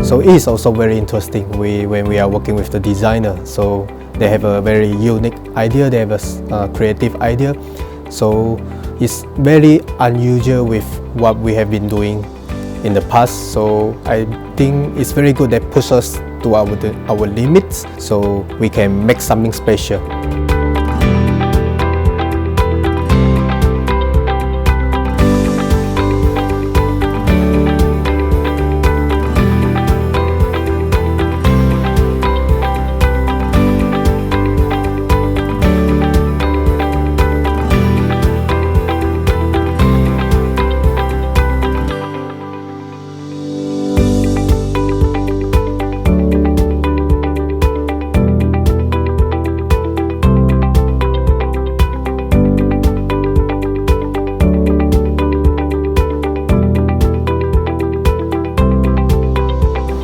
So it is also very interesting when we are working with the designer. So they have a very unique idea, they have a creative idea. So it's very unusual with what we have been doing in the past. So I think it's very good that push us to our limits so we can make something special.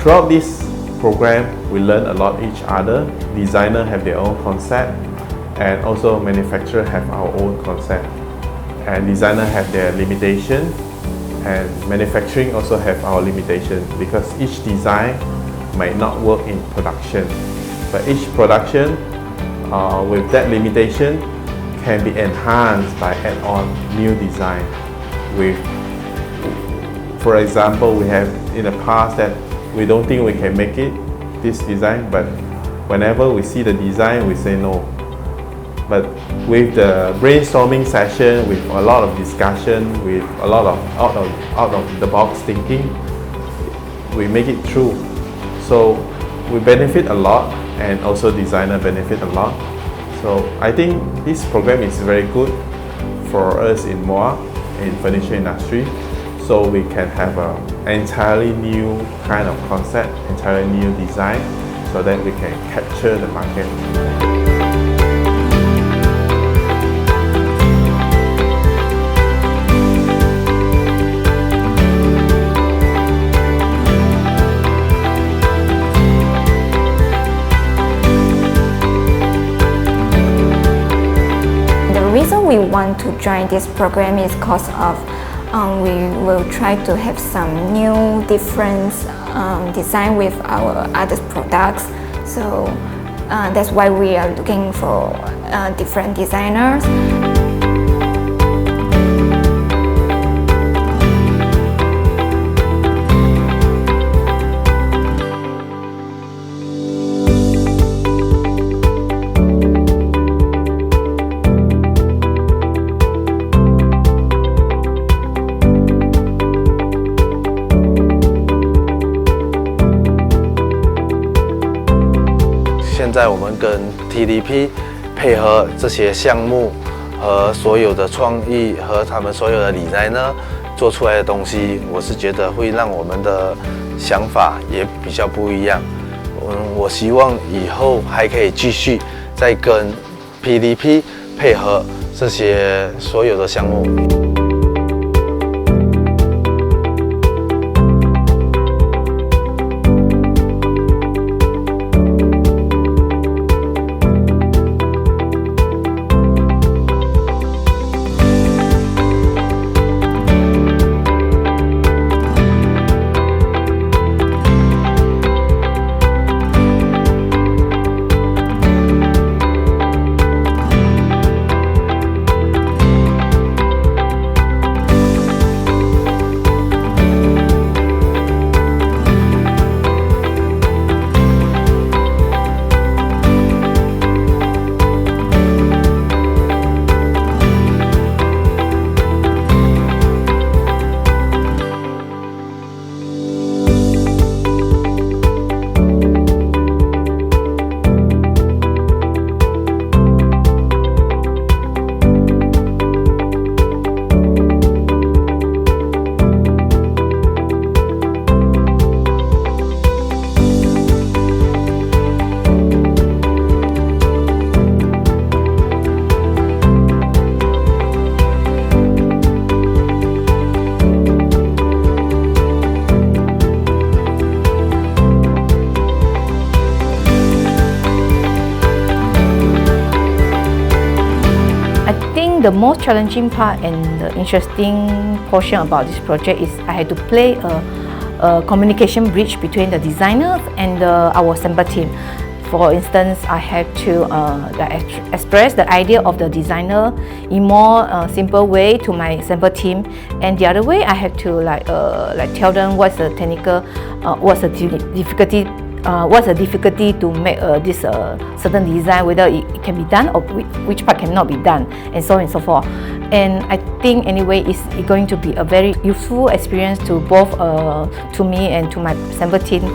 Throughout this program, we learn a lot each other. Designers have their own concept, and also manufacturers have our own concept. And designers have their limitation, and manufacturing also have our limitation, because each design might not work in production. But each production with that limitation can be enhanced by add-on new design. For example, we have in the past that we don't think we can make it, this design, but whenever we see the design, we say no. But with the brainstorming session, with a lot of discussion, with a lot of out of the box thinking, we make it through. So we benefit a lot, and also designer benefit a lot. So I think this program is very good for us in Muar, in furniture industry. So we can have an entirely new kind of concept, entirely new design, so that we can capture the market. The reason we want to join this program is because of we will try to have some new different design with our other products. So that's why we are looking for different designers.现在我们跟 PDP 配合这些项目和所有的创意和他们所有的理念呢，做出来的东西，我是觉得会让我们的想法也比较不一样。我希望以后还可以继续再跟 PDP 配合这些所有的项目。The most challenging part and the interesting portion about this project is I had to play a communication bridge between the designers and our assembly team. For instance, I have to express the idea of the designer in more simple way to my assembly team, and the other way I have to tell them what's the technical, what's the difficulty to make this certain design, whether it can be done or which part cannot be done, and so on and so forth. And I think anyway it's going to be a very useful experience to both to me and to my assembly team.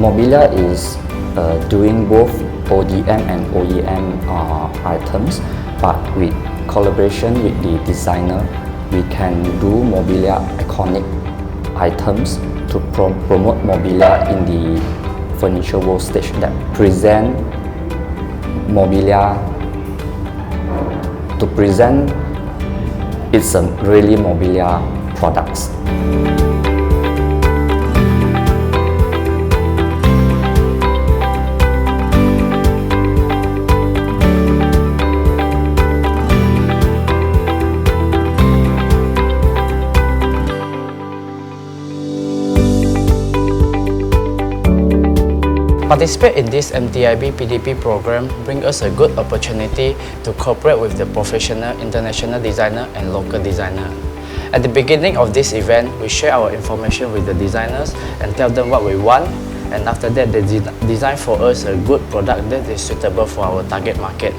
Mobilia is doing both ODM and OEM items, but with collaboration with the designer, we can do Mobilia iconic items to promote Mobilia in the furniture world stage, that present Mobilia to present it's a really Mobilia products. Participate in this MTIB PDP program brings us a good opportunity to cooperate with the professional international designer and local designer. At the beginning of this event, we share our information with the designers and tell them what we want, and after that they design for us a good product that is suitable for our target market.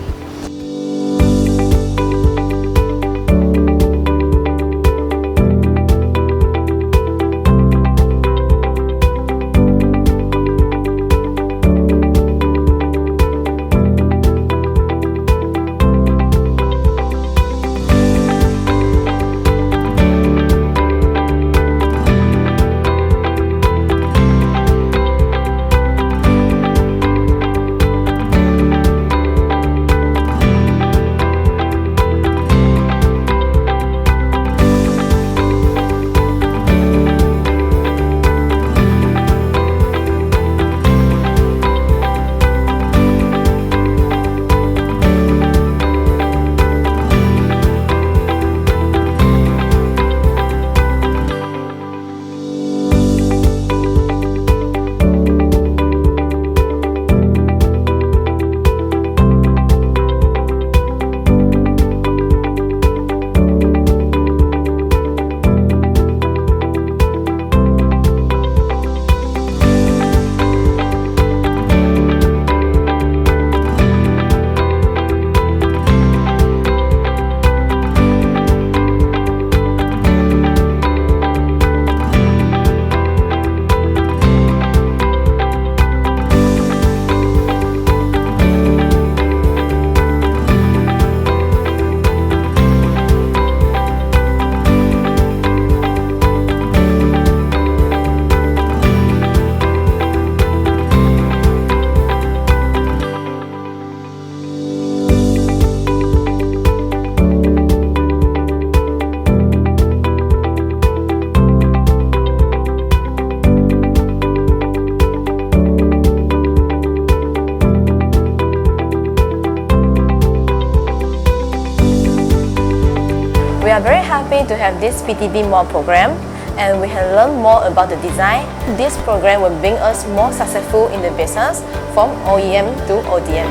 We are very happy to have this PDP Muar program, and we have learned more about the design. This program will bring us more successful in the business from OEM to ODM.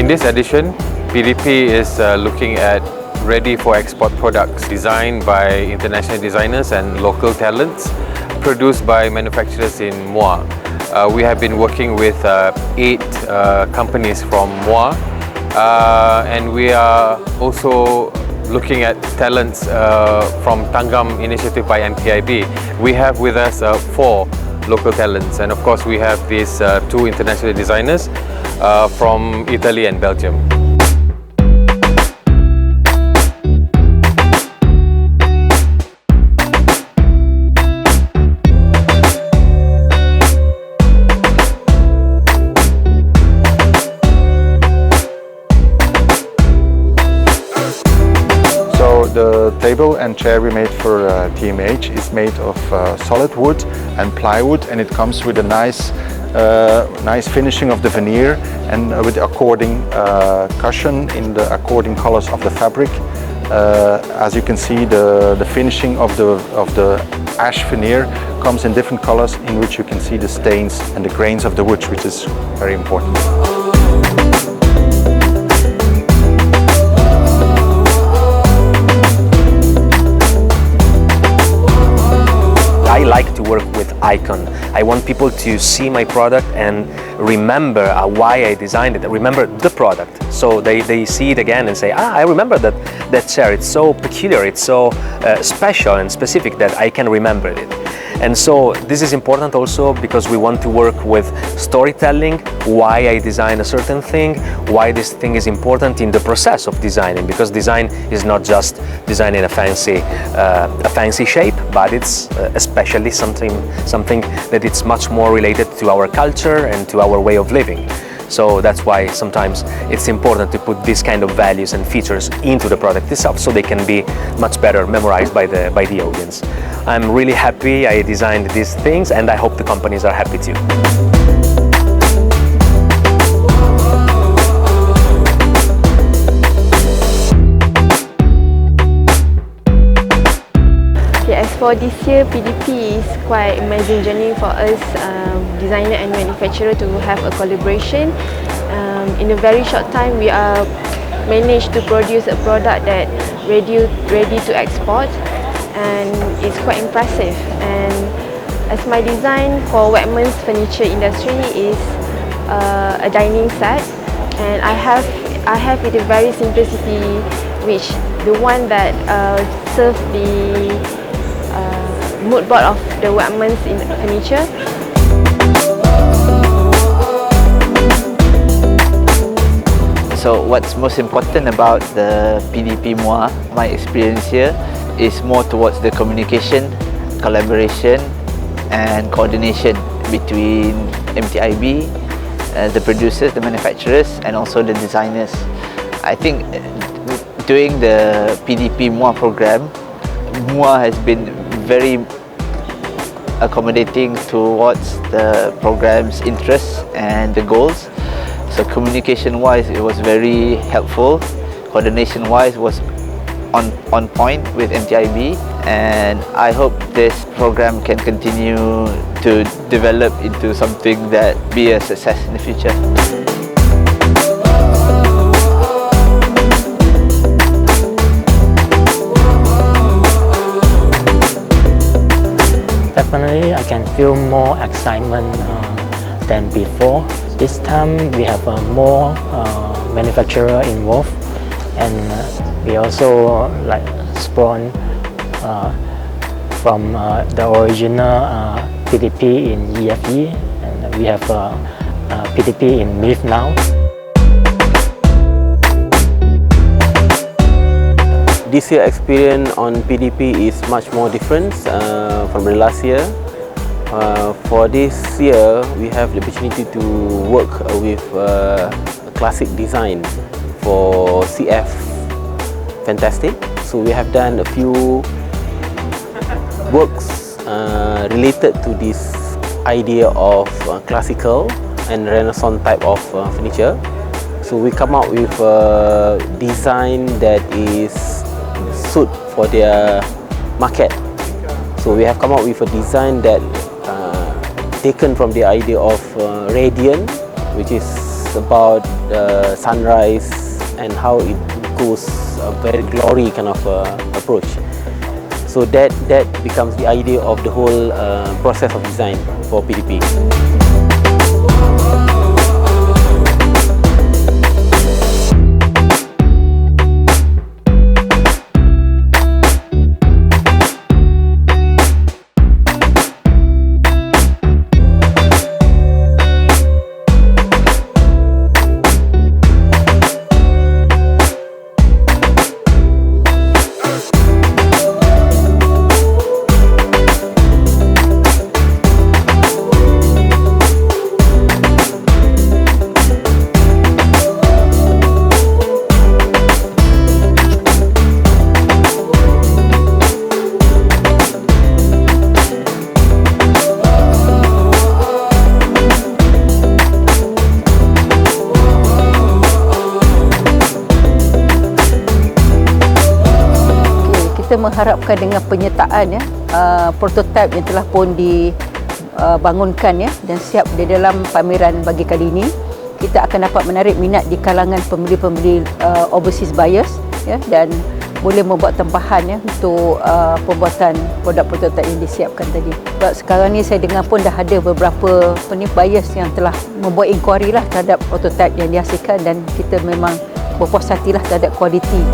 In this edition, PDP is looking at ready for export products designed by international designers and local talents, produced by manufacturers in Muar. We have been working with 8 companies from Muar, and we are also looking at talents from Tanggam initiative by MTIB. We have with us 4 local talents, and of course we have these 2 international designers from Italy and Belgium. The table and chair we made for TMH is made of solid wood and plywood, and it comes with a nice finishing of the veneer and with the according cushion in the according colors of the fabric. As you can see, the finishing of the ash veneer comes in different colors, in which you can see the stains and the grains of the wood, which is very important. I like to work with icon. I want people to see my product and remember why I designed it, remember the product. So they see it again and say, I remember that chair, it's so peculiar, it's so special and specific that I can remember it. And so this is important also because we want to work with storytelling, why I design a certain thing, why this thing is important in the process of designing, because design is not just designing a fancy shape, but it's especially something that it's much more related to our culture and to our way of living. So that's why sometimes it's important to put these kind of values and features into the product itself, so they can be much better memorized by the audience. I'm really happy I designed these things, and I hope the companies are happy too. As for this year, PDP is quite amazing journey for us, designer and manufacturer, to have a collaboration. In a very short time, we are managed to produce a product that ready to export, and it's quite impressive. And as my design for Wegmans furniture industry is a dining set, and I have it a very simplicity, which the one that serve the mood board of the Wegmans in furniture. So what's most important about the PDP Muar, my experience here, is more towards the communication, collaboration and coordination between MTIB, the producers, the manufacturers, and also the designers. I think during the PDP Muar program, Muar has been very accommodating towards the program's interests and the goals. So communication-wise, it was very helpful. Coordination-wise, was on point with MTIB, and I hope this program can continue to develop into something that be a success in the future. Definitely, I can feel more excitement than before. This time we have more manufacturer involved, and we also spawn from the original PDP in EFE, and we have PDP in MIFF now. This year experience on PDP is much more different from the last year. For this year, we have the opportunity to work with classic design for CF Fantastic. So we have done a few works related to this idea of classical and Renaissance type of furniture. So we come out with a design that is suit for their market. So we have come up with a design that taken from the idea of radiant, which is about sunrise and how it goes a very glory kind of approach. So that becomes the idea of the whole process of design for PDP. Kita mengharapkan dengan penyertaan prototip yang telah pun dibangunkan dan siap di dalam pameran bagi kali ini, kita akan dapat menarik minat di kalangan pembeli-pembeli overseas buyers dan boleh membuat tempahan untuk pembuatan produk prototip yang disiapkan tadi. Sebab sekarang ni saya dengar pun dah ada beberapa buyers yang telah membuat inquiry terhadap prototip yang dihasilkan dan kita memang berpuas hatilah terhadap kualiti.